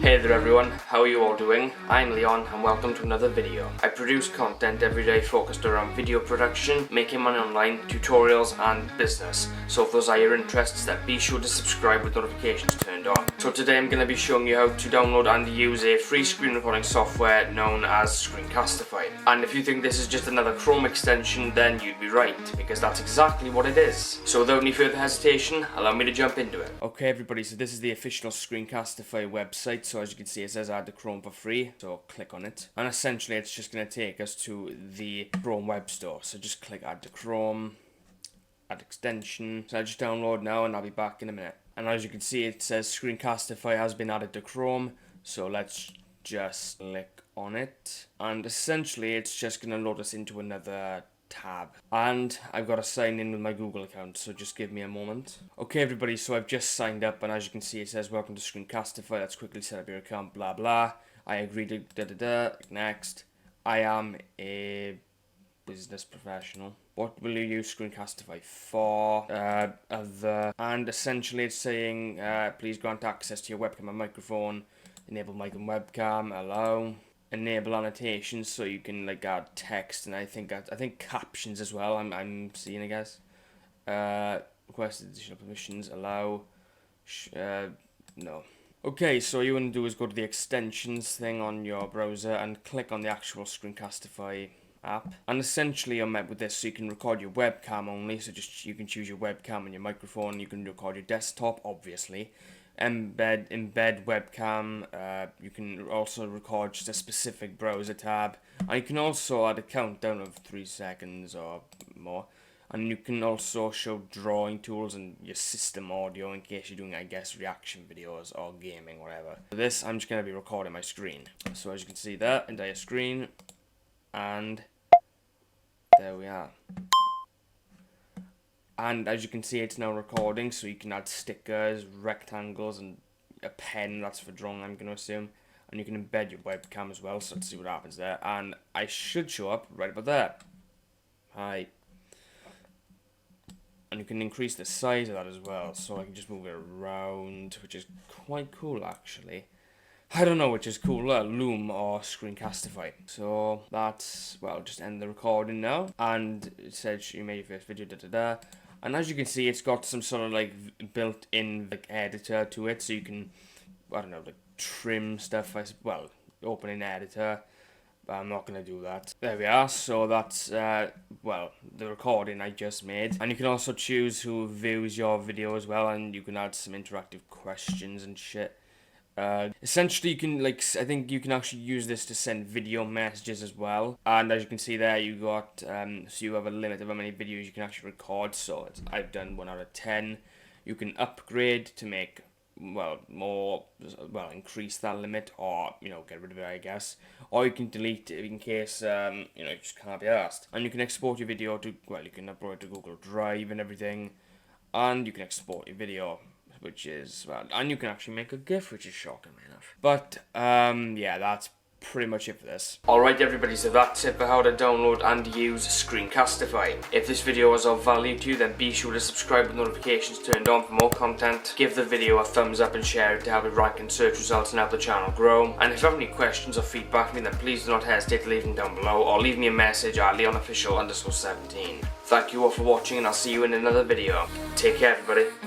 Hey there everyone, how are you all doing? I'm Leon and welcome to another video. I produce content every day focused around video production, making money online, tutorials and business. So if those are your interests, then be sure to subscribe with notifications turned on. So today I'm going to be showing you how to download and use a free screen recording software known as Screencastify. And if you think this is just another Chrome extension, then you'd be right, because that's exactly what it is. So without any further hesitation, allow me to jump into it. Okay everybody, so this is the official Screencastify website. So as you can see, it says add to Chrome for free, so click on it. And essentially it's just going to take us to the Chrome web store. So just click add to Chrome, add extension. So I just download now and I'll be back in a minute. And as you can see, it says Screencastify has been added to Chrome. So let's just click on it. And essentially it's just going to load us into another tab, and I've got to sign in with my Google account, so just give me a moment. Okay everybody, so I've just signed up, and as you can see it says welcome to Screencastify, let's quickly set up your account, blah blah. I agree to next. I am a business professional. What will you use Screencastify for? And essentially it's saying please grant access to your webcam and microphone, enable mic and webcam, allow. Enable annotations so you can like add text, and I think captions as well. I'm seeing, I guess. Request additional permissions. Allow. No. Okay, so what you want to do is go to the extensions thing on your browser and click on the actual Screencastify app. And essentially you're met with this, so you can record your webcam only. So just you can choose your webcam and your microphone. You can record your desktop, obviously. Embed webcam. You can also record just a specific browser tab, and you can also add a countdown of 3 seconds or more, and you can also show drawing tools and your system audio in case you're doing, I guess, reaction videos or gaming, whatever. For this, I'm just going to be recording my screen. So as you can see there, entire screen, and there we are. And as you can see, it's now recording, so you can add stickers, rectangles, and a pen, that's for drawing, I'm going to assume. And you can embed your webcam as well, so let's see what happens there. And I should show up right about there. Hi. And you can increase the size of that as well, so I can just move it around, which is quite cool, actually. I don't know which is cooler, Loom or Screencastify. So that's, well, just end the recording now. And it says you made your first video, And as you can see, it's got some sort of like built-in like editor to it, so you can, I don't know, like trim stuff. Well, open an editor, but I'm not gonna do that. There we are. So that's well, the recording I just made, and you can also choose who views your video as well, and you can add some interactive questions and shit. Essentially you can, like, I think you can actually use this to send video messages as well, and as you can see there, you got so you have a limit of how many videos you can actually record. So I've done 1 out of 10. You can upgrade to make, well, more, well, increase that limit, or, you know, get rid of it, I guess, or you can delete it in case, you know, you just can't be asked. And you can export your video to, well, you can upload it to Google Drive and everything, and you can export your video, which is, well, and you can actually make a GIF, which is shocking enough. But, yeah, that's pretty much it for this. Alright everybody, so that's it for how to download and use Screencastify. If this video was of value to you, then be sure to subscribe with notifications turned on for more content. Give the video a thumbs up and share it to help it rank in search results and help the channel grow. And if you have any questions or feedback for me, then please do not hesitate to leave them down below, or leave me a message at leonofficial_17. Thank you all for watching, and I'll see you in another video. Take care everybody.